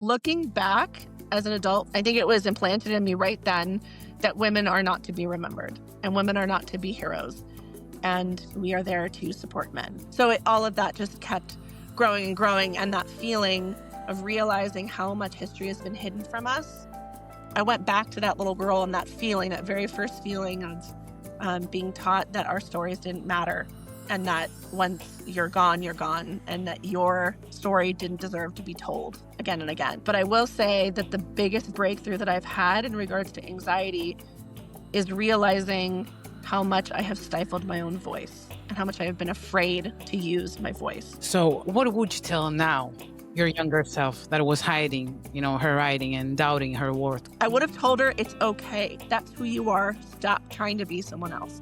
Looking back as an adult, I think it was implanted in me right then that women are not to be remembered and women are not to be heroes. And we are there to support men. So all of that just kept growing and growing. And that feeling of realizing how much history has been hidden from us, I went back to that little girl and that feeling, that very first feeling of being taught that our stories didn't matter and that once you're gone, and that your story didn't deserve to be told again and again. But I will say that the biggest breakthrough that I've had in regards to anxiety is realizing how much I have stifled my own voice and how much I have been afraid to use my voice. So what would you tell now your younger self that was hiding, her writing and doubting her worth? I would have told her it's okay. That's who you are. Stop trying to be someone else.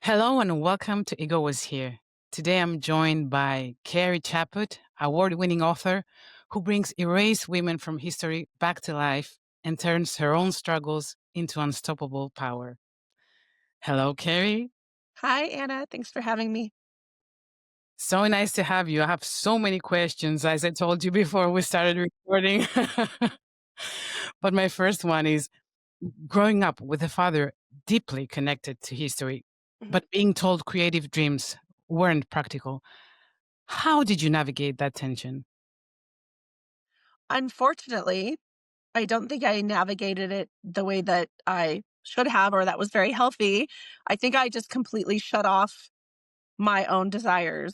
Hello and welcome to Ego Was Here. Today I'm joined by Kerry Chaput, award-winning author who brings erased women from history back to life and turns her own struggles into unstoppable power. Hello, Kerry. Hi, Anna. Thanks for having me. So nice to have you. I have so many questions, as I told you before we started recording. But my first one is, growing up with a father deeply connected to history, but being told creative dreams weren't practical, how did you navigate that tension? Unfortunately, I don't think I navigated it the way that I should have or that was very healthy. I think I just completely shut off my own desires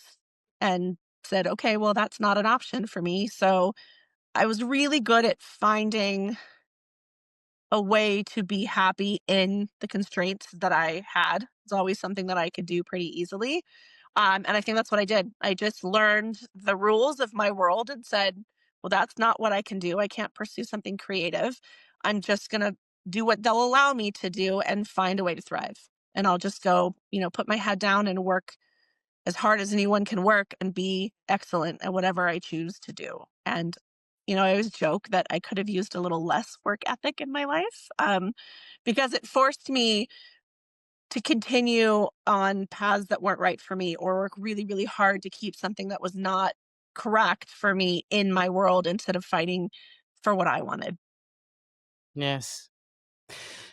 and said, okay, well, that's not an option for me. So I was really good at finding a way to be happy in the constraints that I had. It's always something that I could do pretty easily. And I think that's what I did. I just learned the rules of my world and said, well, that's not what I can do. I can't pursue something creative. I'm just going to do what they'll allow me to do and find a way to thrive. And I'll just go, put my head down and work as hard as anyone can work and be excellent at whatever I choose to do. And, I always joke that I could have used a little less work ethic in my life because it forced me to continue on paths that weren't right for me or work really, really hard to keep something that was not correct for me in my world instead of fighting for what I wanted. Yes.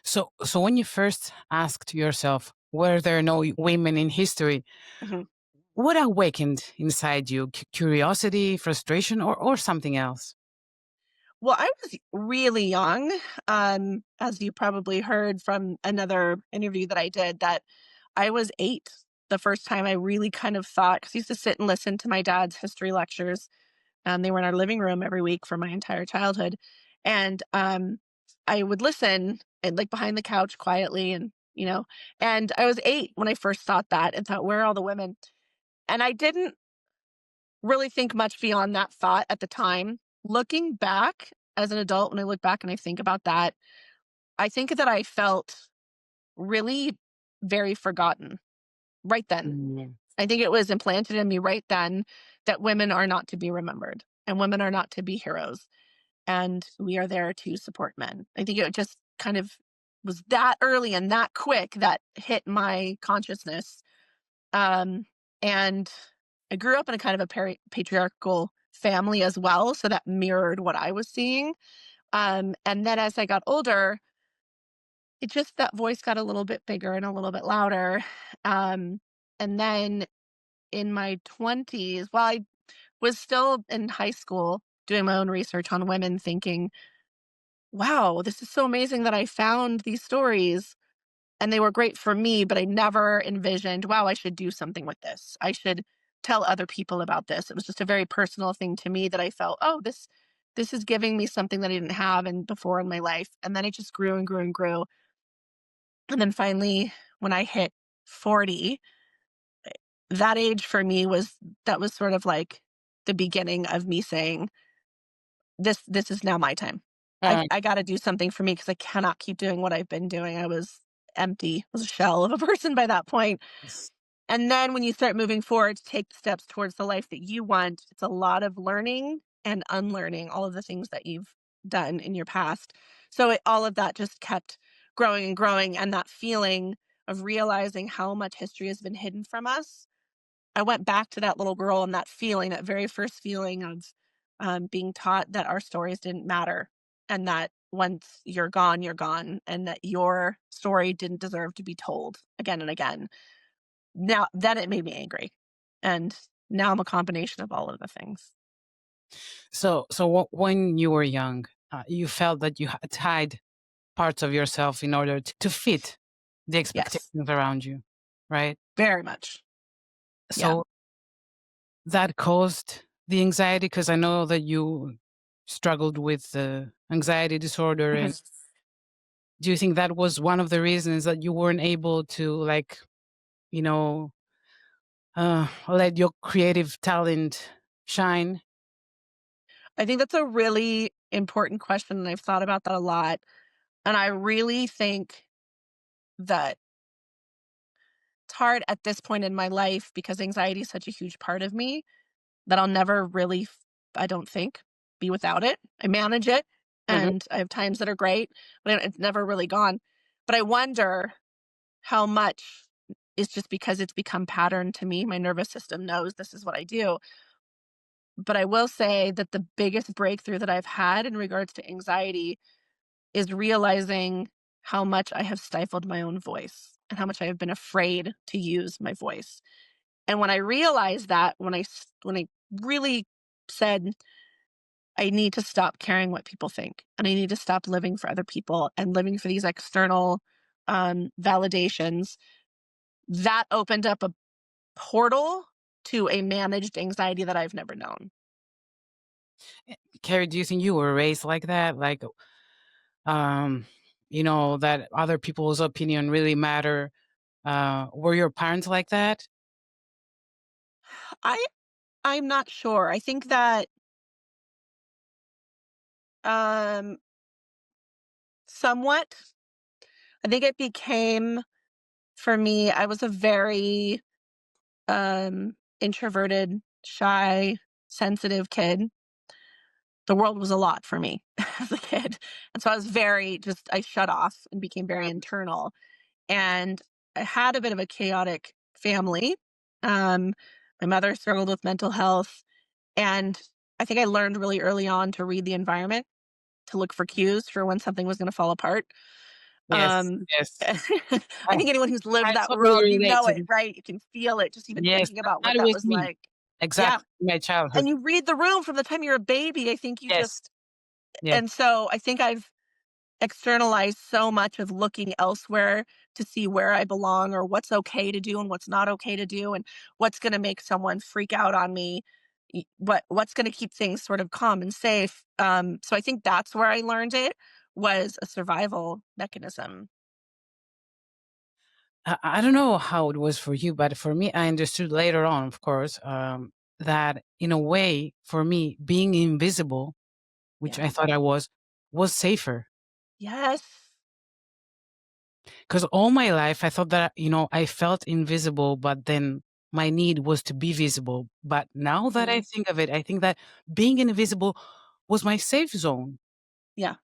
So when you first asked yourself, were there no women in history? Mhm. What awakened inside you? Curiosity, frustration, or something else? Well, I was really young, as you probably heard from another interview that I did, that I was 8 the first time I really kind of thought, because I used to sit and listen to my dad's history lectures, and they were in our living room every week for my entire childhood. And I would listen and like behind the couch quietly and I was 8 when I first thought that and thought, where are all the women? And I didn't really think much beyond that thought at the time. Looking back as an adult, when I look back and I think about that, I think that I felt really very forgotten right then. Mm. I think it was implanted in me right then that women are not to be remembered and women are not to be heroes. And we are there to support men. I think it just kind of was that early and that quick that hit my consciousness. And I grew up in a kind of a patriarchal family as well. So that mirrored what I was seeing. And then as I got older, it just that voice got a little bit bigger and a little bit louder. And then in my 20s, while I was still in high school doing my own research on women, thinking, wow, this is so amazing that I found these stories and they were great for me, but I never envisioned, wow, I should do something with this. I should tell other people about this. It was just a very personal thing to me that I felt, oh, this is giving me something that I didn't have before in my life. And then it just grew and grew and grew. And then finally, when I hit 40, that age for me was sort of like the beginning of me saying, this is now my time. Uh, I got to do something for me because I cannot keep doing what I've been doing. I was empty, was a shell of a person by that point. Yes. And then when you start moving forward to take the steps towards the life that you want, it's a lot of learning and unlearning all of the things that you've done in your past. So all of that just kept growing and growing. And that feeling of realizing how much history has been hidden from us, I went back to that little girl and that feeling, that very first feeling of being taught that our stories didn't matter and that once you're gone, and that your story didn't deserve to be told again and again. Now then it made me angry, and now I'm a combination of all of the things. So when you were young, you felt that you had to hide parts of yourself in order to fit the Yes, expectations around you, right? very much. Yeah. So that caused the anxiety because I know that you struggled with the anxiety disorder. Mhm. And do you think that was one of the reasons that you weren't able to, like, you know, let your creative talent shine? I think that's a really important question, and I've thought about that a lot, and I really think that it's hard at this point in my life because anxiety is such a huge part of me that I'll never really, I don't think, be without it. I manage it, Mhm. and I have times that are great, but it's never really gone. But I wonder how much is just because it's become pattern to me. My nervous system knows this is what I do. But I will say that the biggest breakthrough that I've had in regards to anxiety is realizing how much I have stifled my own voice and how much I have been afraid to use my voice. And when I realized that, when I really said, I need to stop caring what people think, and I need to stop living for other people and living for these external validations, that opened up a portal to a managed anxiety that I've never known. Carrie, do you think you were raised like that? Like, um, that other people's opinion really matter. Were your parents like that? I I'm not sure. I think that um somewhat. I think it became, for me, I was a very introverted, shy, sensitive kid. The world was a lot for me as a kid. And so I was very just I shut off and became very Mm. internal. And I had a bit of a chaotic family. Um my mother struggled with mental health, and I think I learned really early on to read the environment, to look for cues for when something was going to fall apart. Yes, Um, yes. I I, think anyone who's lived I that totally world, you relate know to it, this. right? You can feel it just even Yes, thinking about what that that was was me. like. Yeah. Exactly, my childhood. And you read the room from the time you're a baby. I think you Yes, just, yes. and so I think I've externalized so much of looking elsewhere to see where I belong or what's okay to do and what's not okay to do and what's going to make someone freak out on me, what's going to keep things sort of calm and safe. So I think that's where I learned it, was a survival mechanism. I don't know how it was for you, but for me, I understood later on, of course, that in a way, for me, being invisible, which Yeah. I thought I was safer. Yes. Because all my life, I thought that, I felt invisible, but then my need was to be visible. But now that I Mhm. think of it, I think that being invisible was my safe zone. Yeah,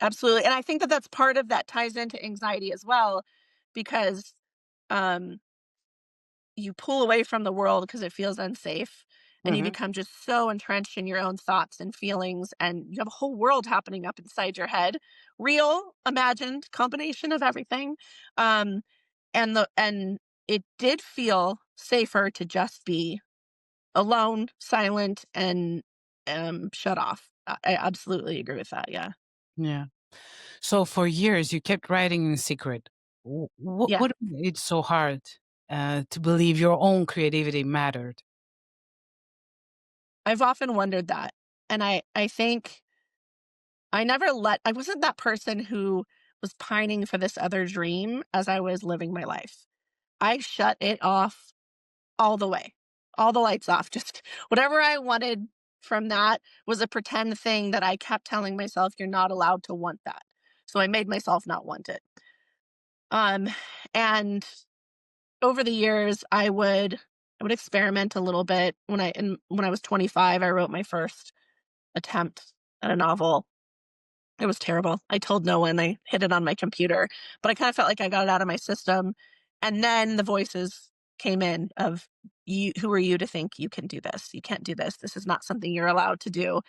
absolutely. And I think that that's part of that ties into anxiety as well, because um, you pull away from the world because it feels unsafe, and you Hmm. become just so entrenched in your own thoughts and feelings, and you have a whole world happening up inside your head, real, imagined, combination of everything. Um, and it did feel safer to just be alone, silent, and shut off. I absolutely agree with that. Yeah. Yeah. So for years, you kept writing in secret. Yeah. What made it so hard to believe your own creativity mattered? I've often wondered that. And I think I wasn't that person who was pining for this other dream as I was living my life. I shut it off all the way. All the lights off. Just whatever I wanted from that was a pretend thing that I kept telling myself, you're not allowed to want that. So I made myself not want it. Um, and over the years, I would experiment a little bit. When I was 25, I wrote my first attempt at a novel. It was terrible. I told no one. I hid it on my computer, but I kind of felt like I got it out of my system. And then the voices came in of, you, who are you to think you can do this? You can't do this. This is not something you're allowed to do.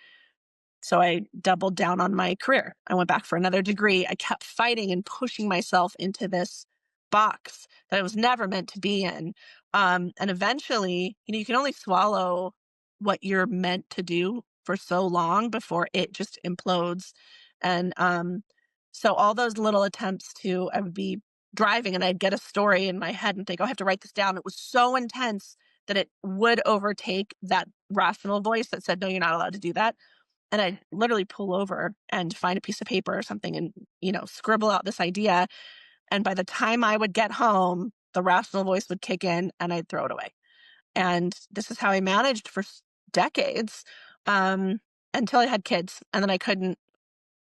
So I doubled down on my career. I went back for another degree. I kept fighting and pushing myself into this box that I was never meant to be in. And eventually, you can only swallow what you're meant to do for so long before it just implodes. And so all those little attempts to, I would be driving and I'd get a story in my head and think, oh, I have to write this down. It was so intense that it would overtake that rational voice that said, no, you're not allowed to do that, and I'd literally pull over and find a piece of paper or something and, scribble out this idea. And by the time I would get home, the rational voice would kick in and I'd throw it away. And this is how I managed for decades, um, until I had kids. And then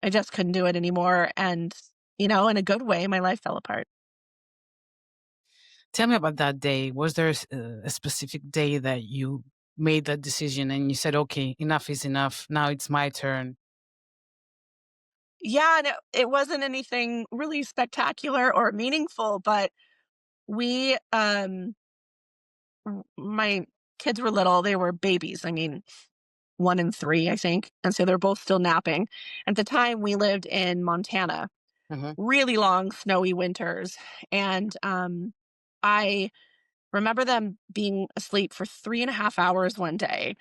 I just couldn't do it anymore. And, in a good way, my life fell apart. Tell me about that day. Was there a specific day that you made that decision and you said, okay, enough is enough. Now it's my turn? Yeah. And it wasn't anything really spectacular or meaningful, but we, my kids were little. They were babies. I mean, 1 and 3, I think, and so they're both still napping. At the time, we lived in Montana, Hmm. really long, snowy winters, and, I remember them being asleep for 3.5 hours one day.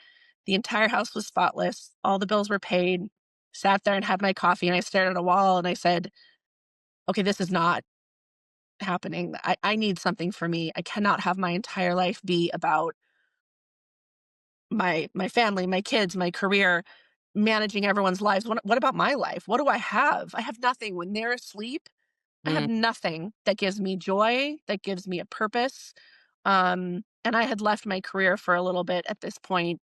The entire house was spotless, all the bills were paid, sat there and had my coffee, and I stared at a wall, and I said, "Okay, this is not happening. I need something for me. I cannot have my entire life be about my family, my kids, my career, managing everyone's lives. What about my life? What do I have? I have nothing. When they're asleep, I have Mm. nothing that gives me joy, that gives me a purpose. And I had left my career for a little bit at this point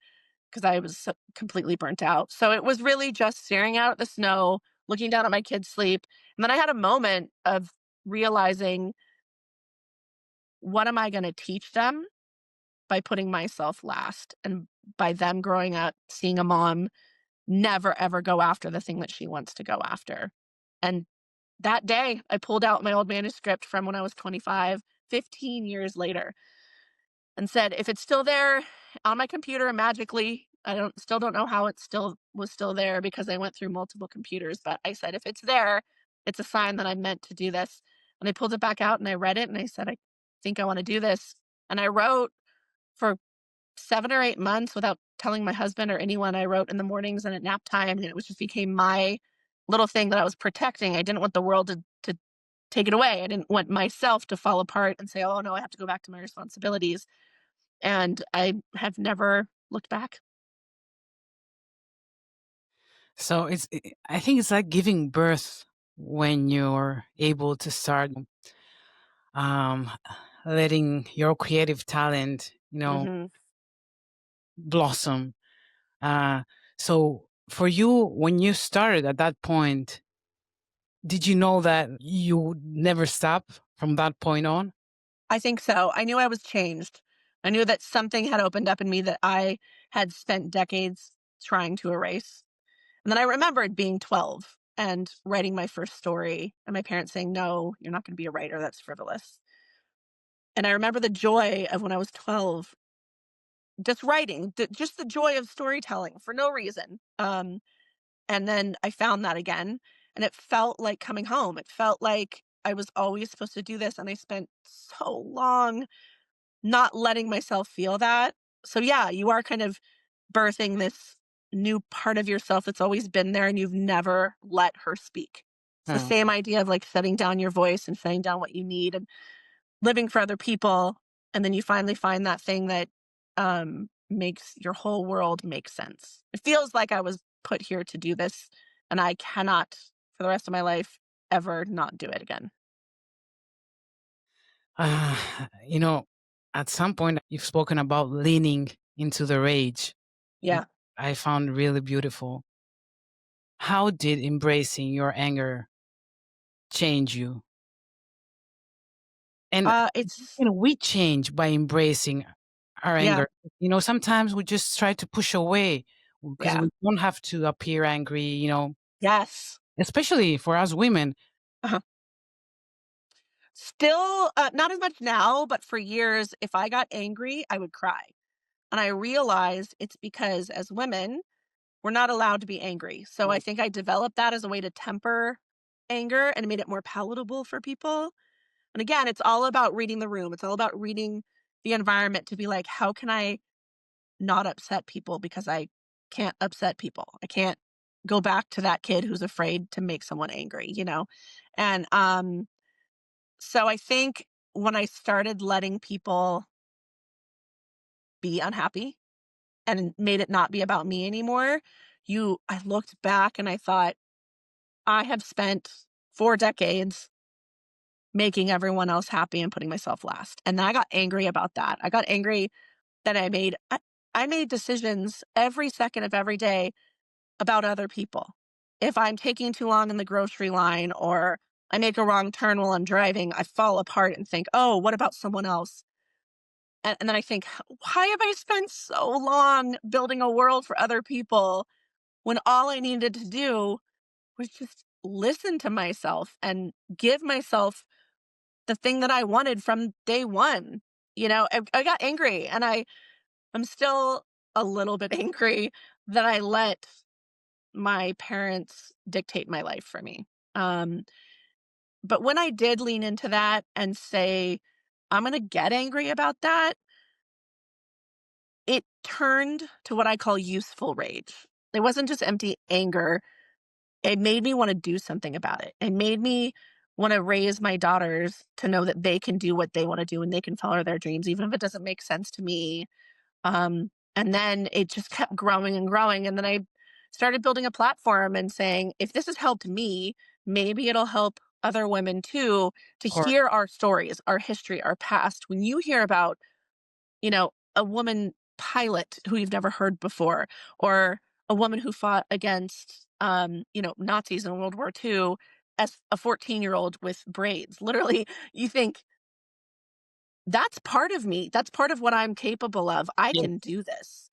because I was completely burnt out. So it was really just staring out at the snow, looking down at my kids sleep. And then I had a moment of realizing, what am I going to teach them by putting myself last, and by them growing up seeing a mom never ever go after the thing that she wants to go after. And that day, I pulled out my old manuscript from when I was 25, 15 years later, and said, if it's still there on my computer magically, I don't know how it still was still there because I went through multiple computers, but I said, if it's there, it's a sign that I'm meant to do this. And I pulled it back out and I read it and I said, I think I want to do this. And I wrote for 7 or 8 months without telling my husband or anyone. I wrote in the mornings and at nap time, and it was just became my little thing that I was protecting. I didn't want the world to take it away. I didn't want myself to fall apart and say, "Oh, no, I have to go back to my responsibilities." And I have never looked back. So I think it's like giving birth when you're able to start um, letting your creative talent, Mhm. blossom. Uh, so for you, when you started at that point, did you know that you would never stop from that point on? I think so. I knew I was changed. I knew that something had opened up in me that I had spent decades trying to erase. And then I remembered being 12 and writing my first story and my parents saying, "No, you're not gonna be a writer, that's frivolous." And I remember the joy of when I was 12, just writing, just the joy of storytelling for no reason. And then I found that again, and it felt like coming home. It felt like I was always supposed to do this, and I spent so long not letting myself feel that. So yeah, you are kind of birthing this new part of yourself that's always been there and you've never let her speak. It's the Hmm. same idea of like shutting down your voice and shutting down what you need and living for other people, and then you finally find that thing that, makes your whole world make sense. It feels like I was put here to do this, and I cannot, for the rest of my life, ever not do it again. Uh, you know, at some point, you've spoken about leaning into the rage. Yeah. I found really beautiful. How did embracing your anger change you? And It's can we change by embracing our yeah, anger? Sometimes we just try to push away because yeah, we don't have to appear angry, yes. especially for us women. Uh-huh. Still, not as much now, but for years, if I got angry, I would cry. And I realized it's because as women, we're not allowed to be angry. So I think I developed that as a way to temper anger and made it more palatable for people. And again, it's all about reading the room. It's all about reading the environment to be like, how can I not upset people because I can't upset people. I can't go back to that kid who's afraid to make someone angry. And so I think when I started letting people be unhappy and made it not be about me anymore, I looked back and I thought, I have spent 4 decades making everyone else happy and putting myself last. And then I got angry about that. I got angry that I made decisions every second of every day about other people. If I'm taking too long in the grocery line or I make a wrong turn while I'm driving, I fall apart and think, oh, what about someone else? And then I think, why have I spent so long building a world for other people when all I needed to do was just listen to myself and give myself the thing that I wanted from day one? I got angry and I'm still a little bit angry that I let my parents dictate my life for me. Um, but when I did lean into that and say, I'm going to get angry about that, it turned to what I call useful rage. It wasn't just empty anger. It made me want to do something about it. It made me want to raise my daughters to know that they can do what they want to do and they can follow their dreams, even if it doesn't make sense to me. And then it just kept growing and growing. And then I started building a platform and saying, if this has helped me, maybe it'll help other women too, to Or hear our stories, our history, our past. When you hear about, a woman pilot who you've never heard before, or a woman who fought against, Nazis in World War II as a 14-year-old with braids, literally, you think, that's part of me. That's part of what I'm capable of. I yes, can do this.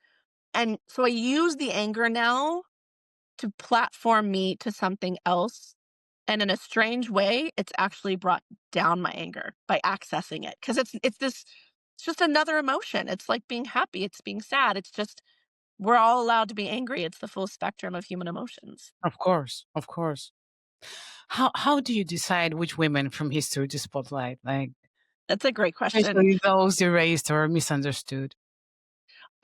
And so I use the anger now to platform me to something else. And in a strange way, it's actually brought down my anger by accessing it. Because it's just another emotion. It's like being happy, it's being sad. It's just we're all allowed to be angry. It's the full spectrum of human emotions. of course, of course. How do you decide which women from history to spotlight? Like, That's a great question. especially those erased or misunderstood.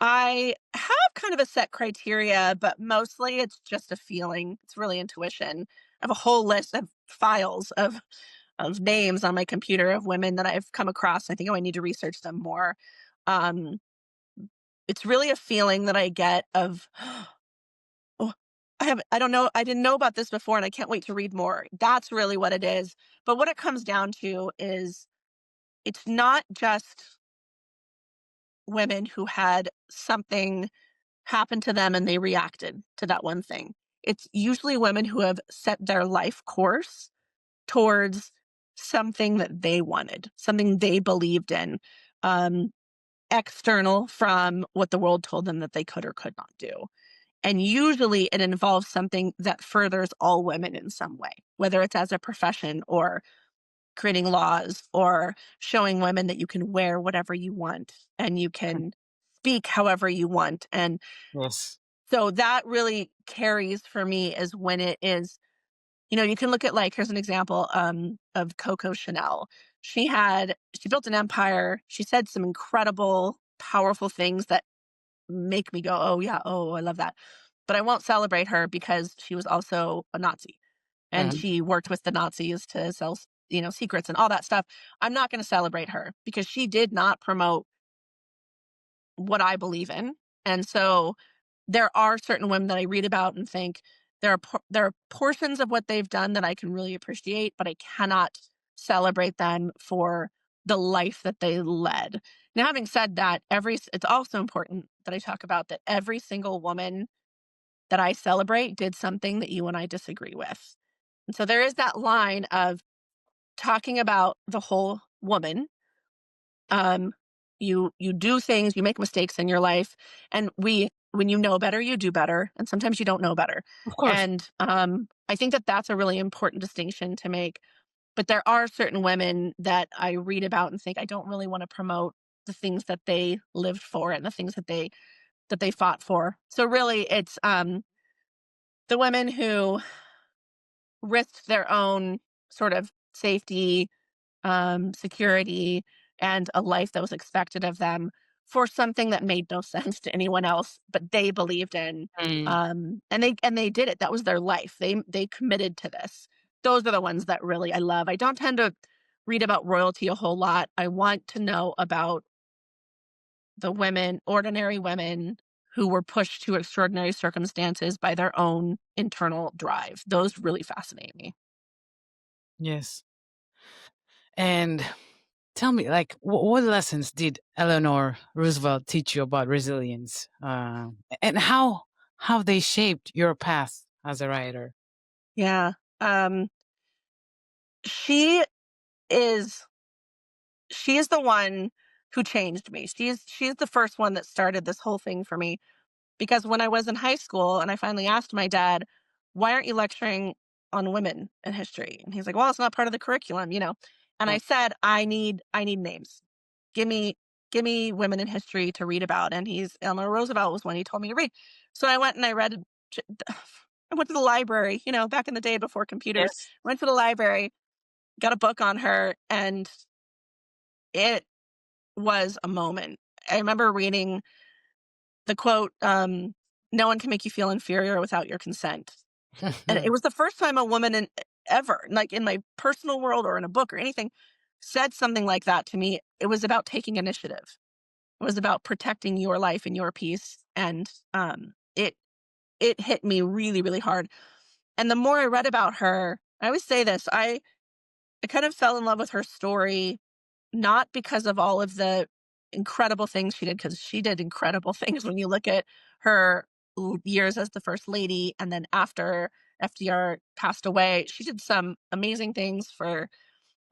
I have kind of a set criteria, but mostly it's just a feeling. It's really intuition. I have a whole list of files of names on my computer of women that I've come across. I think I need to research them more. Um, it's really a feeling that I get of, oh, I don't know, I didn't know about this before and I can't wait to read more. That's really what it is. But what it comes down to is it's not just women who had something happen to them and they reacted to that one thing. It's usually women who have set their life course towards something that they wanted, something they believed in, um, external from what the world told them that they could or could not do. And usually it involves something that furthers all women in some way, whether it's as a profession or creating laws or showing women that you can wear whatever you want and you can speak however you want. And Yes. so that really carries for me is when it is, you can look at like, here's an example of Coco Chanel. She built an empire. She said some incredible, powerful things that make me go, oh, yeah, oh, I love that. But I won't celebrate her because she was also a Nazi and Mhm. she worked with the Nazis to sell, secrets and all that stuff. I'm not going to celebrate her because she did not promote what I believe in. And so there are certain women that I read about and think there are portions of what they've done that I can really appreciate, but I cannot celebrate them for the life that they led. Now, having said that, it's also important that I talk about that every single woman that I celebrate did something that you and I disagree with. And so there is that line of talking about the whole woman Um, you do things, you make mistakes in your life, and when you know better, you do better, and sometimes you don't know better. Of course. And I think that that's a really important distinction to make. But there are certain women that I read about and think I don't really want to promote the things that they lived for and the things that they fought for. So really, it's the women who risked their own sort of safety, security, and a life that was expected of them for something that made no sense to anyone else, but they believed in. Mm, And they did it. That was their life. They committed to this. Those are the ones that really I love. I don't tend to read about royalty a whole lot. I want to know about the women, ordinary women who were pushed to extraordinary circumstances by their own internal drive. Those really fascinate me. yes. And tell me, like, what lessons did Eleanor Roosevelt teach you about resilience, and how they shaped your path as a writer? Yeah. Um, she is she is the one who changed me. She's the first one that started this whole thing for me. Because when I was in high school and I finally asked my dad, "Why aren't you lecturing on women in history?" And he's like, "Well, it's not part of the curriculum, you know." And I Mm, said, I need names. Give me give me women in history to read about." And he's Eleanor Roosevelt was one he told me to read. So I went and I read I went to the library, you know, back in the day before computers. yes. Went to the library, got a book on her, and it was a moment. I remember reading the quote, "No one can make you feel inferior without your consent." And it was the first time a woman in ever, like in my personal world or in a book or anything, said something like that to me. It was about taking initiative. It was about protecting your life and your peace. And it hit me really, really hard. And the more I read about her, I always say this, I kind of fell in love with her story, not because of all of the incredible things she did, because she did incredible things when you look at her years as the first lady, and then after FDR passed away, she did some amazing things for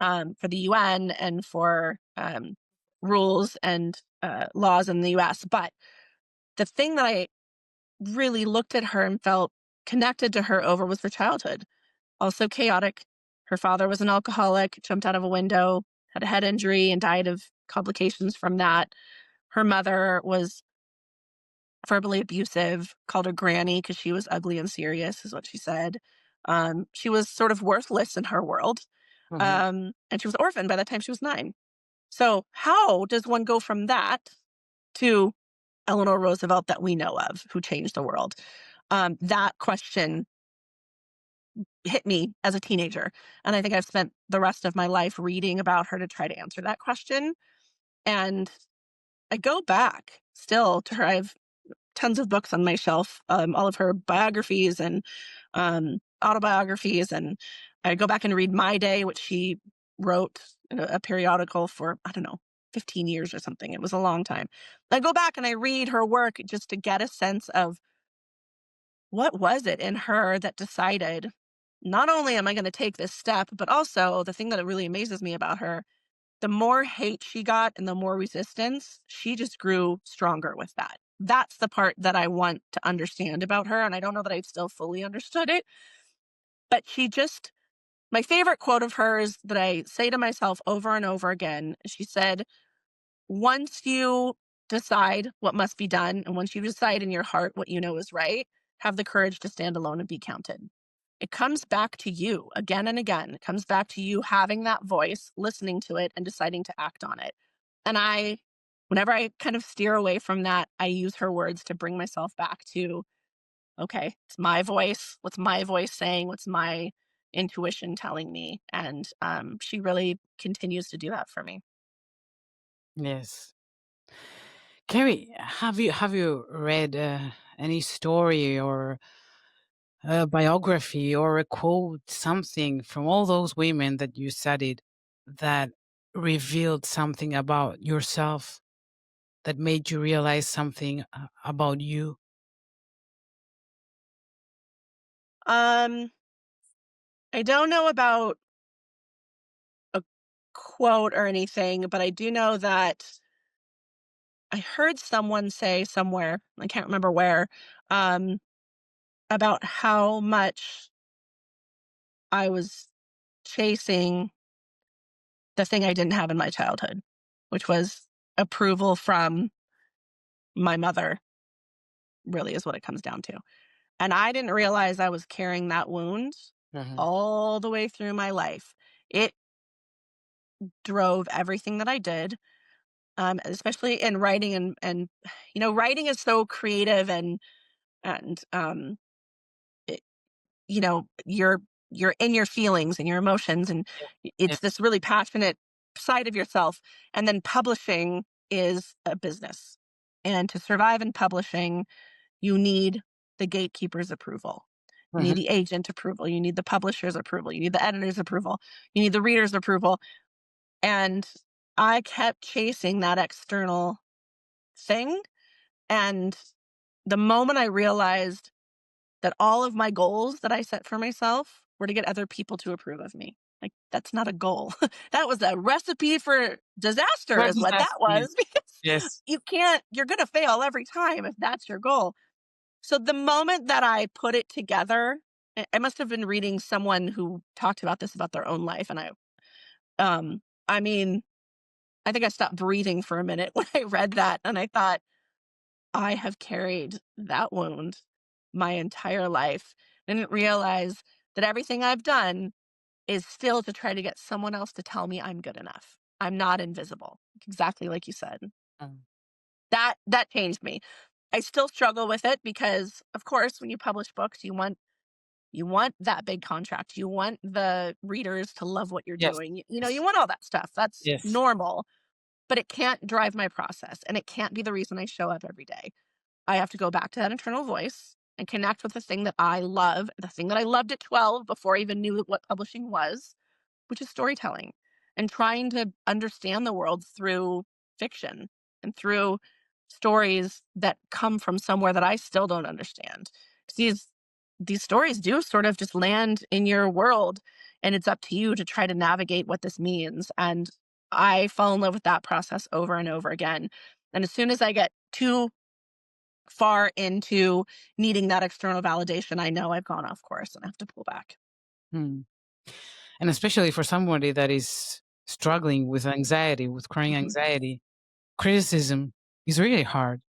the UN and for rules and laws in the US. But the thing that I really looked at her and felt connected to her over was her childhood, also chaotic. Her father was an alcoholic, jumped out of a window, had a head injury, and died of complications from that. Her mother was verbally abusive, called her granny because she was ugly and serious, is what she said. She was sort of worthless in her world. Mhm. And she was orphaned by the time she was 9. So, how does one go from that to Eleanor Roosevelt that we know of, who changed the world? That question hit me as a teenager. And I think I've spent the rest of my life reading about her to try to answer that question. And I go back still to her. I have tons of books on my shelf, all of her biographies and autobiographies. And I go back and read My Day, which she wrote in a periodical for, I don't know, 15 years or something. It was a long time. I go back and I read her work just to get a sense of what was it in her that decided, not only am I going to take this step, but also the thing that really amazes me about her, the more hate she got and the more resistance, she just grew stronger with that. That's the part that I want to understand about her. And I don't know that I've still fully understood it, but my favorite quote of hers that I say to myself over and over again, she said, "Once you decide what must be done, and once you decide in your heart what you know is right, have the courage to stand alone and be counted." It comes back to you again and again. It comes back to you having that voice, listening to it, and deciding to act on it. And whenever I kind of steer away from that, I use her words to bring myself back to, okay, it's my voice. What's my voice saying? What's my intuition telling me? And she really continues to do that for me. Yes. Kerry, have you read any story or a biography or a quote, something from all those women that you studied that revealed something about yourself, that made you realize something about you? Um, I don't know about quote or anything, but I do know that I heard someone say somewhere, I can't remember where, um, about how much I was chasing the thing I didn't have in my childhood, which was approval from my mother, really is what it comes down to. And I didn't realize I was carrying that wound Mhm. all the way through my life. It drove everything that I did, especially in writing and writing is so creative and it, you're in your feelings and your emotions and Yeah. it's this really passionate side of yourself. And then publishing is a business. And to survive in publishing, you need the gatekeeper's approval. You need Mhm. the agent approval. You need the publisher's approval. You need the editor's approval. You need the reader's approval. And I kept chasing that external thing. And the moment I realized that all of my goals that I set for myself were to get other people to approve of me, like, that's not a goal. That was a recipe for disaster, What is does what that that mean? was, because Yes. you're going to fail every time if that's your goal. So the moment that I put it together, I must have been reading someone who talked about this about their own life, and um, I mean, I think I stopped breathing for a minute when I read that, and I thought, I have carried that wound my entire life. I didn't realize that everything I've done is still to try to get someone else to tell me I'm good enough. I'm not invisible. Exactly like you said. Mm. That changed me. I still struggle with it because of course when you publish books you want that big contract. You want the readers to love what you're Yes. doing. You Yes. want all that stuff. That's Yes. normal, but it can't drive my process and it can't be the reason I show up every day. I have to go back to that internal voice and connect with the thing that I love, the thing that I loved at 12 before I even knew what publishing was, which is storytelling and trying to understand the world through fiction and through stories that come from somewhere that I still don't understand. 'Cause these stories do sort of just land in your world and it's up to you to try to navigate what this means. And I fall in love with that process over and over again. And as soon as I get too far into needing that external validation, I know I've gone off course and I have to pull back. Hmm. And especially for somebody that is struggling with anxiety, with chronic Mhm. anxiety, criticism is really hard.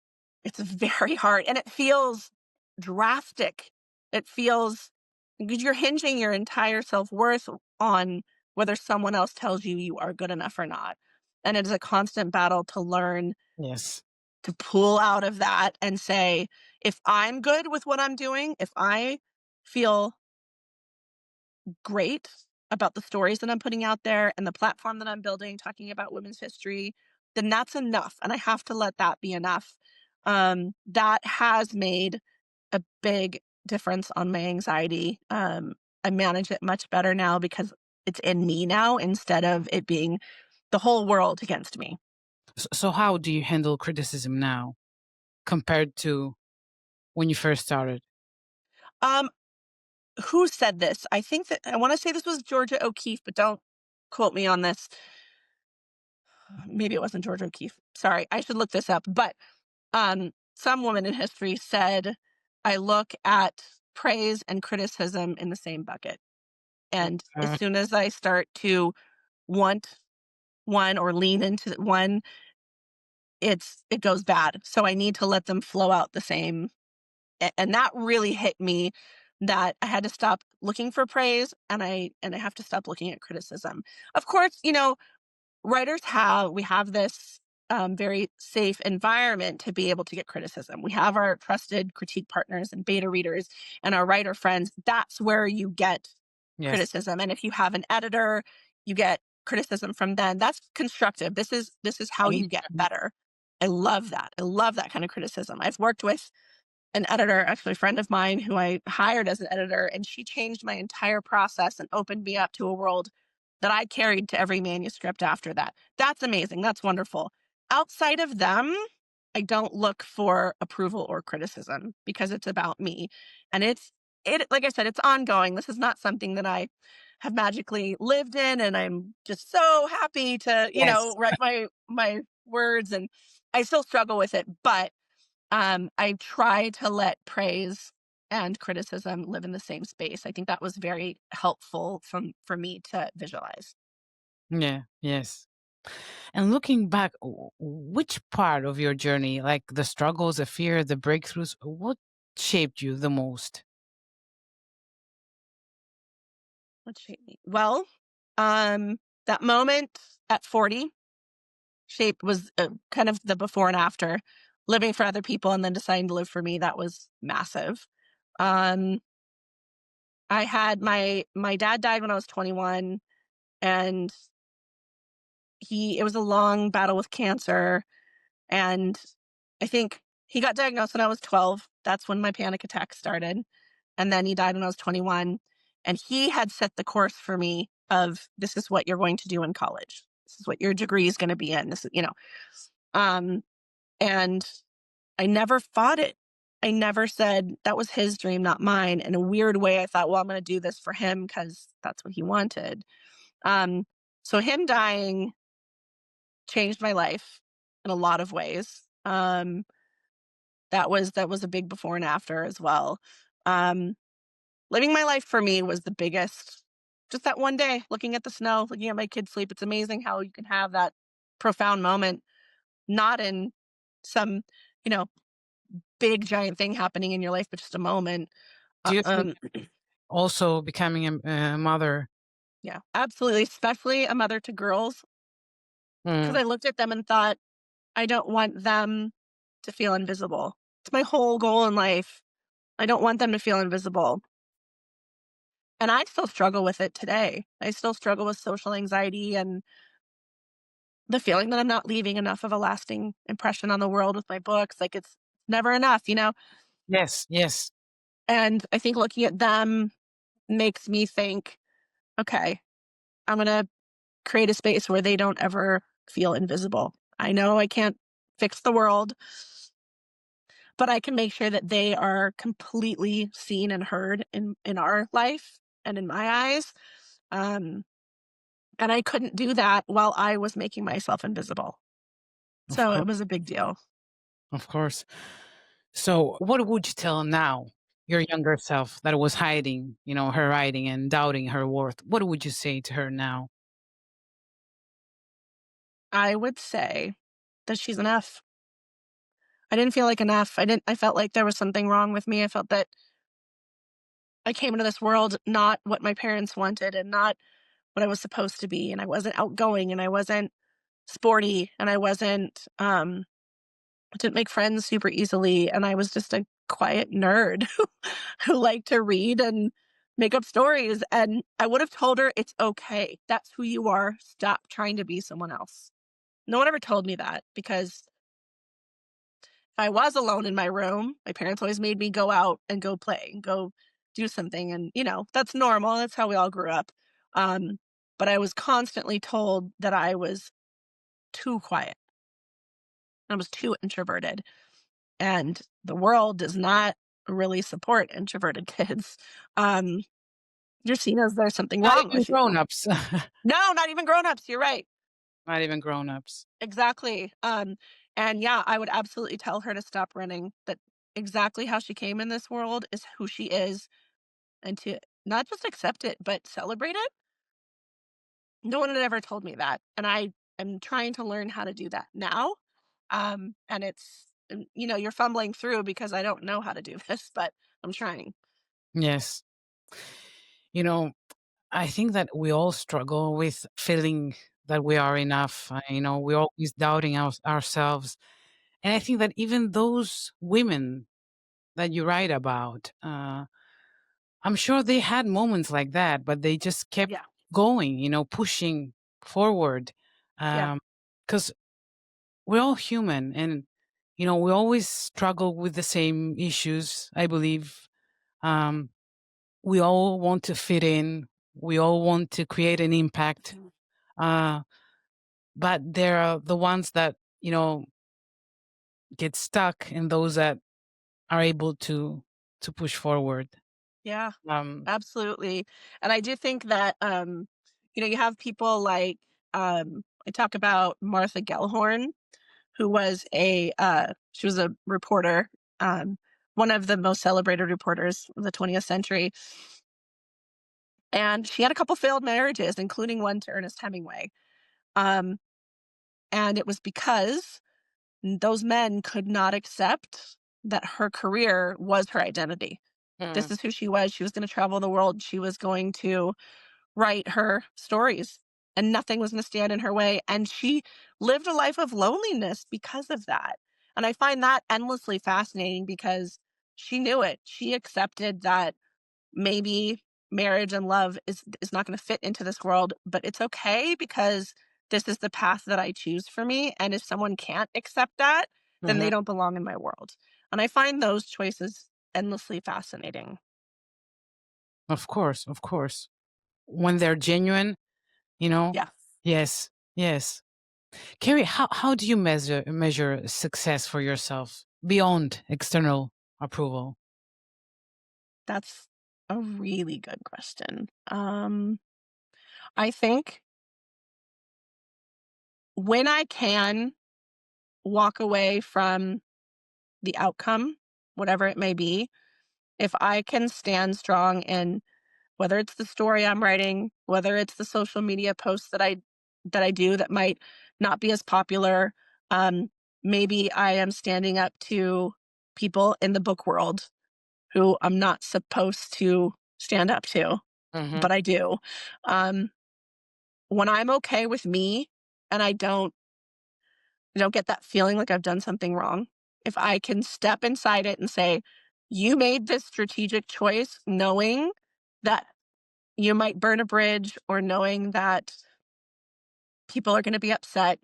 It's very hard and it feels drastic. It feels because you're hinging your entire self-worth on whether someone else tells you you are good enough or not. And it is a constant battle to learn Yes. to pull out of that and say, if I'm good with what I'm doing, if I feel great about the stories that I'm putting out there and the platform that I'm building, talking about women's history, then that's enough. And I have to let that be enough. That has made a big difference on my anxiety. I manage it much better now because it's in me now instead of it being the whole world against me. So how do you handle criticism now compared to when you first started? Um, who said this? I think that I want to say this was Georgia O'Keeffe, but don't quote me on this. Maybe it wasn't Georgia O'Keeffe. Sorry, I should look this up. But some woman in history said, I look at praise and criticism in the same bucket. And as Uh, soon as I start to want one or lean into one, it goes bad. So I need to let them flow out the same. And that really hit me that I had to stop looking for praise and I have to stop looking at criticism. Of course, writers we have this very safe environment to be able to get criticism. We have our trusted critique partners and beta readers and our writer friends. That's where you get yes. criticism. And if you have an editor, you get criticism from them. That's constructive. This is how Mhm. you get Mhm. better. I love that. I love that kind of criticism. I've worked with an editor, actually a friend of mine who I hired as an editor, and she changed my entire process and opened me up to a world that I carried to every manuscript after that. That's amazing. That's wonderful. Outside of them, I don't look for approval or criticism because it's about me. And it like I said, it's ongoing. This is not something that I have magically lived in, and I'm just so happy to, Yes. write my words, and I still struggle with it, but I try to let praise and criticism live in the same space. I think that was very helpful for me to visualize. Yeah. Yes. And looking back, which part of your journey, like the struggles, the fear, the breakthroughs, what shaped you the most? What shaped me? Well, that moment at 40 shape was kind of the before and after. Living for other people and then deciding to live for me, that was massive. Um, I had my dad died when I was 21, and it was a long battle with cancer, and I think he got diagnosed when I was 12. That's when my panic attack started, and then he died when I was 21, and he had set the course for me of, this is what you're going to do in college. This is what your degree is going to be in. This is, um and I never fought it. I never said that was his dream, not mine. In a weird way, I thought, well, I'm going to do this for him because that's what he wanted. Um, so him dying changed my life in a lot of ways. That was a big before and after as well. Um, Living my life for me was the biggest. Just that one day, looking at the snow, looking at my kids sleep. It's amazing how you can have that profound moment, not in some, you know, big giant thing happening in your life, but just a moment. Do you think Um, also becoming a mother? yeah, absolutely, especially a mother to girls, because Mm, I looked at them and thought, I don't want them to feel invisible. It's my whole goal in life. I don't want them to feel invisible. And I still struggle with it today. I still struggle with social anxiety and the feeling that I'm not leaving enough of a lasting impression on the world with my books. Like, it's never enough. yes, yes, And I think looking at them makes me think, okay, I'm going to create a space where they don't ever feel invisible. I know I can't fix the world, but I can make sure that they are completely seen and heard in our life and in my eyes. Um, and I couldn't do that while I was making myself invisible. of So course, it was a big deal. of course. So, what would you tell now your younger self that was hiding, her writing and doubting her worth? What would you say to her now? I would say that she's enough. I didn't feel like enough. I felt like there was something wrong with me. I felt that I came into this world not what my parents wanted and not what I was supposed to be. And I wasn't outgoing, and I wasn't sporty, and I didn't make friends super easily, and I was just a quiet nerd who liked to read and make up stories, and I would have told her, "It's okay. That's who you are. Stop trying to be someone else." No one ever told me that, because if I was alone in my room, my parents always made me go out and go play and go do something, and, that's normal, that's how we all grew up. Um, but I was constantly told that I was too quiet, I was too introverted. And the world does not really support introverted kids. Um, you're seen as there's something Not wrong even with you. grown-ups. No, not even grown-ups, you're right. Not even grown-ups. Exactly. And yeah, I would absolutely tell her to stop running, that exactly how she came in this world is who she is, and to not just accept it, but celebrate it. No one had ever told me that, and I am trying to learn how to do that now. And you're fumbling through because I don't know how to do this, but I'm trying. Yes. You know, I think that we all struggle with feeling that we are enough. We're always doubting ourselves. And I think that even those women that you write about, I'm sure they had moments like that, but they just kept Yeah, going, pushing forward. yeah. Because we're all human and, we always struggle with the same issues, I believe. Um, we all want to fit in, we all want to create an impact. Mhm. Uh, but there are the ones that, get stuck and those that are able to push forward. Yeah, Um, absolutely. And I do think that, you have people like, I talk about Martha Gellhorn, who was she was a reporter, um, one of the most celebrated reporters of the 20th century. And she had a couple failed marriages, including one to Ernest Hemingway. Um, and it was because those men could not accept that her career was her identity. This mm, is who she was. She was going to travel the world. She was going to write her stories, and nothing was going to stand in her way. And she lived a life of loneliness because of that. And I find that endlessly fascinating because she knew it. She accepted that maybe marriage and love is not going to fit into this world, but it's okay because this is the path that I choose for me. And if someone can't accept that, then they mhm. don't belong in my world. And I find those choices endlessly fascinating. Of course, of course. When they're genuine, you know? Yes, Yes, yes. Carrie, how do you measure success for yourself beyond external approval? that's a really good question. I think when I can walk away from the outcome, whatever it may be, if I can stand strong in whether it's the story I'm writing, whether it's the social media posts that I do that might not be as popular, um, maybe I am standing up to people in the book world who I'm not supposed to stand up to, Mhm, but I do. Um, when I'm okay with me and I don't get that feeling like I've done something wrong, if I can step inside it and say, "You made this strategic choice knowing that you might burn a bridge or knowing that people are gonna be upset,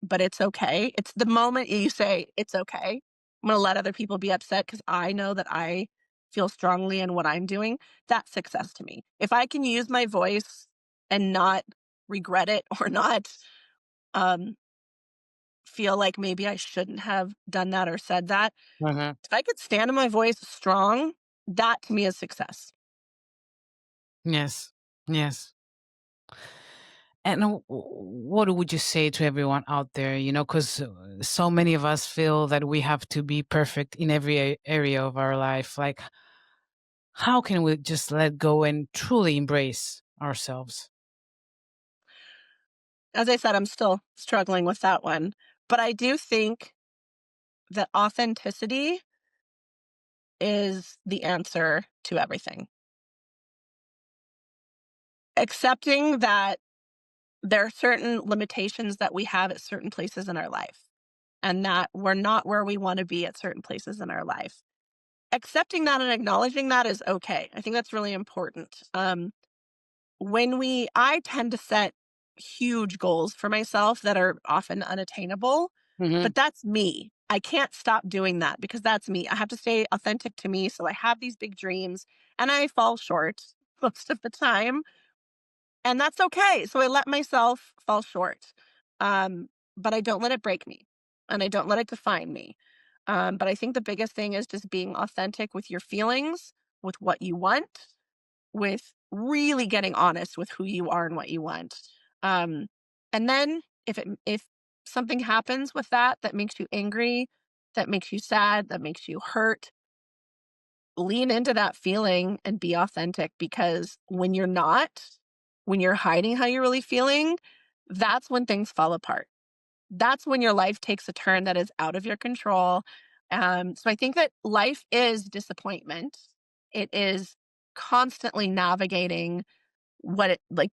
but it's okay." It's the moment you say, "It's okay. I'm gonna let other people be upset because I know that I feel strongly in what I'm doing." That's success to me. If I can use my voice and not regret it or not, um, feel like maybe I shouldn't have done that or said that, mhm. if I could stand in my voice strong, that to me is success. Yes, yes. And what would you say to everyone out there? Because so many of us feel that we have to be perfect in every area of our life. Like, how can we just let go and truly embrace ourselves? As I said, I'm still struggling with that one, but I do think that authenticity is the answer to everything. Accepting that there are certain limitations that we have at certain places in our life and that we're not where we want to be at certain places in our life. Accepting that and acknowledging that is okay. I think that's really important. I tend to set huge goals for myself that are often unattainable, Mhm. but that's me. I can't stop doing that because that's me. I have to stay authentic to me. So I have these big dreams and I fall short most of the time. And that's okay. So I let myself fall short. Um, but I don't let it break me and I don't let it define me. But I think the biggest thing is just being authentic with your feelings, with what you want, with really getting honest with who you are and what you want. Um, and then if something happens with that makes you angry, that makes you sad, that makes you hurt, lean into that feeling and be authentic because when you're hiding how you're really feeling, that's when things fall apart. That's when your life takes a turn that is out of your control. So I think that life is disappointment. It is constantly navigating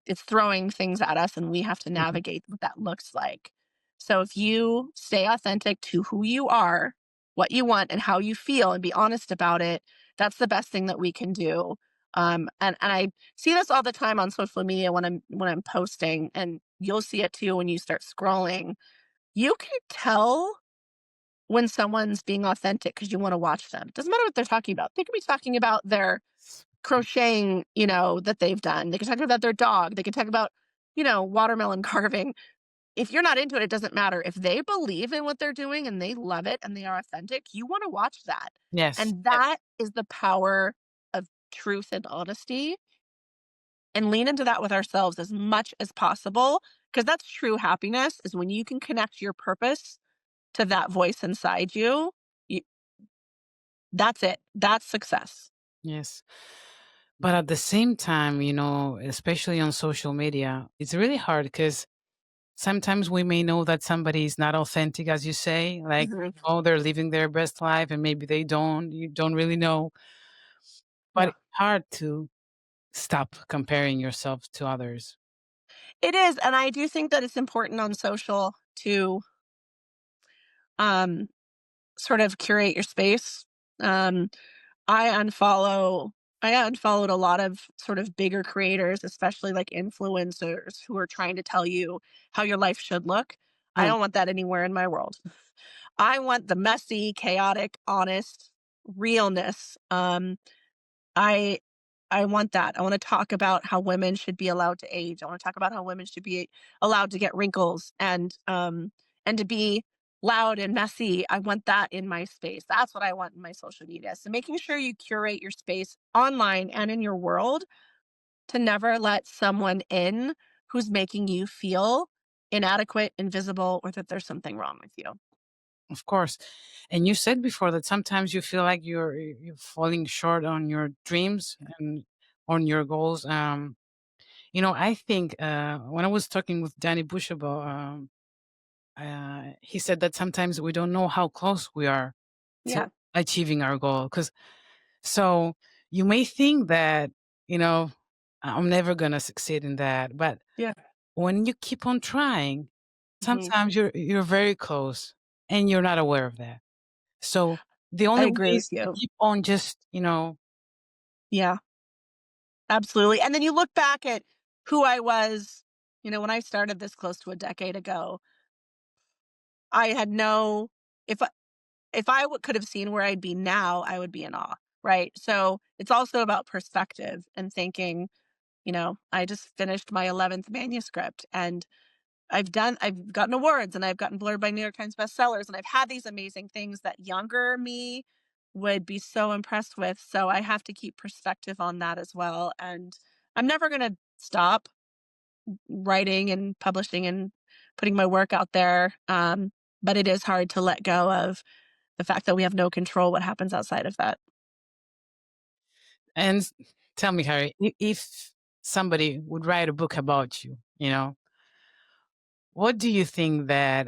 it's throwing things at us and we have to Mhm. navigate what that looks like. So if you stay authentic to who you are, what you want and how you feel and be honest about it, that's the best thing that we can do. And I see this all the time on social media when I'm posting, and you'll see it too when you start scrolling. You can tell when someone's being authentic because you want to watch them. Doesn't matter what they're talking about. They could be talking about their crocheting, that they've done. They can talk about their dog. They can talk about, watermelon carving. If you're not into it, it doesn't matter. If they believe in what they're doing and they love it and they are authentic, you want to watch that. Yes, And yes. that is the power of truth and honesty and lean into that with ourselves as much as possible, because that's true happiness, is when you can connect your purpose to that voice inside you. you that's it. That's success. Yes. But at the same time, especially on social media, it's really hard because sometimes we may know that somebody is not authentic, as you say, like, Mhm. oh, they're living their best life and maybe they don't. You don't really know. But Yeah. it's hard to stop comparing yourself to others. It is, and I do think that it's important on social to, um, sort of curate your space. Um, I unfollow I unfollowed a lot of sort of bigger creators, especially like influencers who are trying to tell you how your life should look. I Mm, don't want that anywhere in my world. I want the messy, chaotic, honest realness. I I want that. I want to talk about how women should be allowed to age. I want to talk about how women should be allowed to get wrinkles and to be loud and messy. I want that in my space. That's what I want in my social media. So making sure you curate your space online and in your world to never let someone in who's making you feel inadequate, invisible, or that there's something wrong with you. of course. And you said before that sometimes you feel like you're falling short on your dreams and on your goals. I think when I was talking with Danny Bushabo, he said that sometimes we don't know how close we are to Yeah. achieving our goal. So you may think that, you know, I'm never going to succeed in that. But Yeah. when you keep on trying, Mhm. sometimes you're very close and you're not aware of that. So the I only way agree with is to you. keep on just, Yeah. Absolutely, and then you look back at who I was, when I started this close to a decade ago. I had no if I could have seen where I'd be now, I would be in awe, right? So, it's also about perspective and thinking, I just finished my 11th manuscript, and I've gotten awards, and I've gotten blurred by New York Times bestsellers, and I've had these amazing things that younger me would be so impressed with, so I have to keep perspective on that as well, and I'm never gonna stop writing and publishing and putting my work out there. But it is hard to let go of the fact that we have no control what happens outside of that. and tell me, Harry, if somebody would write a book about you, what do you think that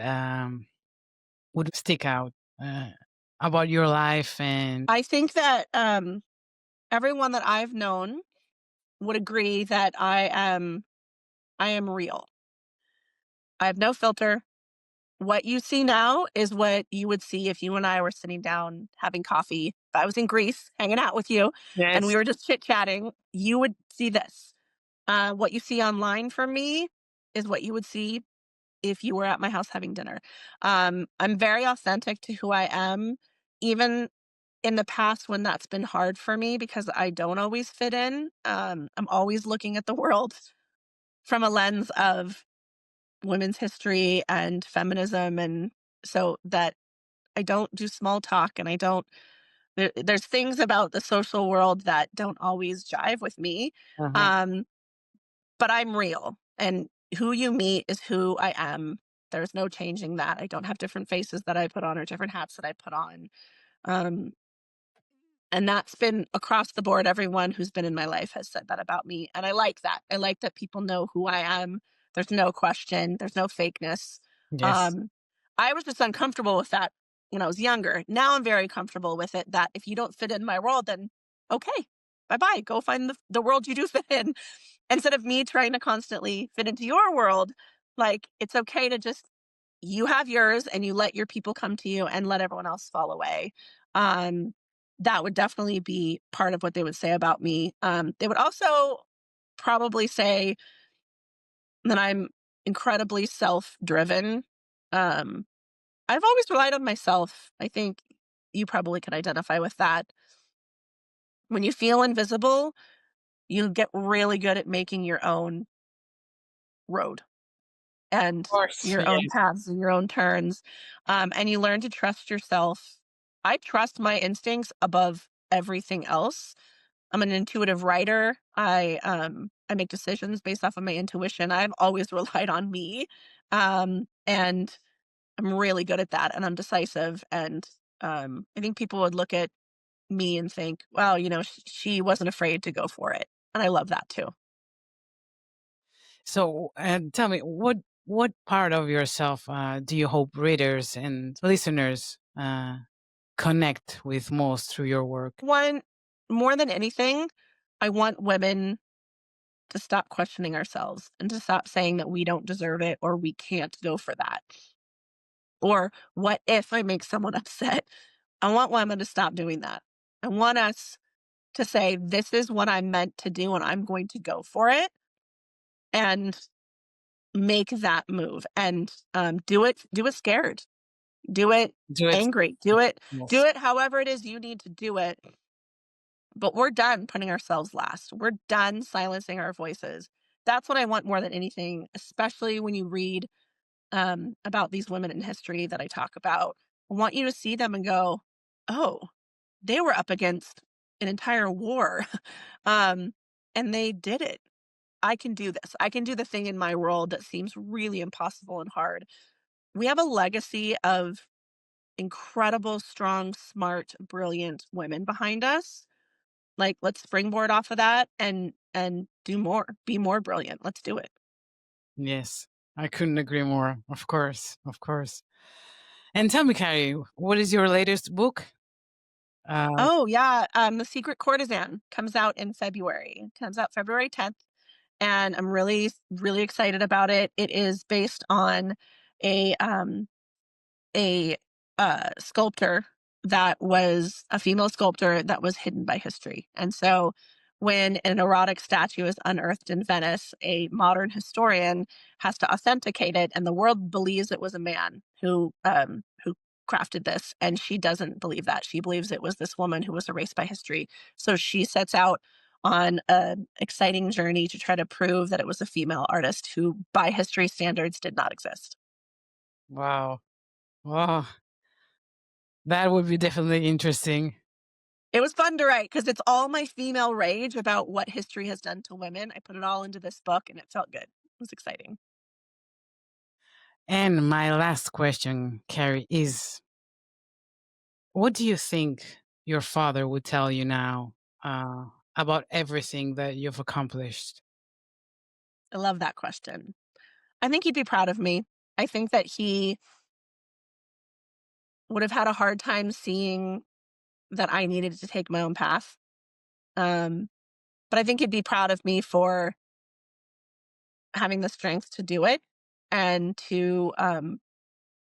would stick out uh, about your life? And I think that everyone that I've known would agree that I am real. I have no filter. What you see now is what you would see if you and I were sitting down having coffee. If I was in Greece hanging out with you and we yes, were just chit chatting, you would see this. What you see online from me is what you would see if you were at my house having dinner. I'm very authentic to who I am, even in the past when that's been hard for me because I don't always fit in. I'm always looking at the world from a lens of women's history and feminism. And so that I don't do small talk and I don't, there's things about the social world that don't always jive with me. uh-huh. Um, but I'm real, and who you meet is who I am. There's no changing that. I don't have different faces that I put on or different hats that I put on. Um, and that's been across the board. Everyone who's been in my life has said that about me. And I like that. I like that people know who I am. There's no question, there's no fakeness. Yes, Um, I was just uncomfortable with that when I was younger. Now I'm very comfortable with it that if you don't fit in my world, then okay, bye bye. Go find the world you do fit in. Instead of me trying to constantly fit into your world, like it's okay to just you have yours and you let your people come to you and let everyone else fall away. Um, that would definitely be part of what they would say about me. They would also probably say that I'm incredibly self-driven. Um, I've always relied on myself. I think you probably could identify with that. When you feel invisible, you get really good at making your own road and of course, your own yes. paths and your own turns. And you learn to trust yourself. I trust my instincts above everything else. I'm an intuitive writer. I make decisions based off of my intuition. I've always relied on me, and I'm really good at that, and I'm decisive. And I think people would look at me and think, "Well, she wasn't afraid to go for it," and I love that too. So, and tell me, what part of yourself do you hope readers and listeners connect with most through your work? One, more than anything, I want women to stop questioning ourselves and to stop saying that we don't deserve it or we can't go for that. Or what if I make someone upset? I want women to stop doing that. I want us to say, this is what I'm meant to do and I'm going to go for it and make that move and do it scared, do it Do it. angry, do Yes. it however it is you need to do it. But we're done putting ourselves last. We're done silencing our voices. That's what I want more than anything, especially when you read about these women in history that I talk about. I want you to see them and go, oh, they were up against an entire war. um, and they did it. I can do this. I can do the thing in my world that seems really impossible and hard. We have a legacy of incredible, strong, smart, brilliant women behind us. Like, let's springboard off of that and do more. Be more brilliant. Let's do it. Yes, I couldn't agree more. Of course, of course. And tell me, Carrie, what is your latest book? Uh, Oh, yeah, The Secret Courtesan comes out in February. It comes out February 10th, and I'm really, really excited about it. It is based on a, um, a sculptor that was a female sculptor that was hidden by history. And so when an erotic statue is unearthed in Venice, a modern historian has to authenticate it, and the world believes it was a man who crafted this, and she doesn't believe that. She believes it was this woman who was erased by history. So she sets out on an exciting journey to try to prove that it was a female artist who, by history standards, did not exist. wow. Wow. That would be definitely interesting. It was fun to write because it's all my female rage about what history has done to women. I put it all into this book and it felt good. It was exciting. And my last question, Carrie, is what do you think your father would tell you now uh, about everything that you've accomplished? I love that question. I think he'd be proud of me. I think that he would have had a hard time seeing that I needed to take my own path. Um, but I think he'd be proud of me for having the strength to do it and to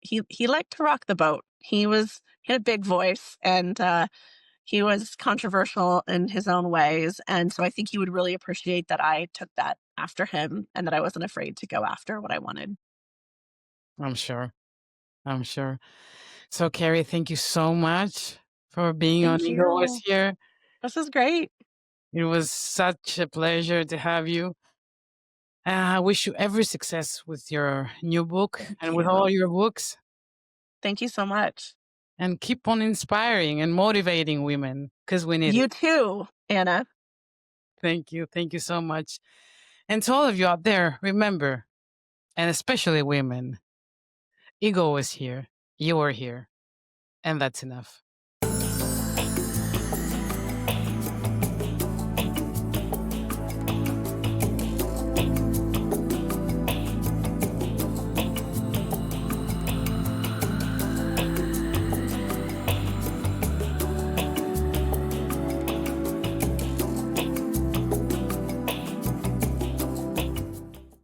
he liked to rock the boat. He had a big voice and he was controversial in his own ways, and so I think he would really appreciate that I took that after him and that I wasn't afraid to go after what I wanted. I'm sure. I'm sure. So, Carrie, thank you so much for being on Thank Eagle Was you. here. This is great. It was such a pleasure to have you. I wish you every success with your new book Thank and with all you. your books. Thank you so much. And keep on inspiring and motivating women because we need it. You too, Anna. Thank you. Thank you so much. And to all of you out there, remember, and especially women, ego is here. You are here. And that's enough.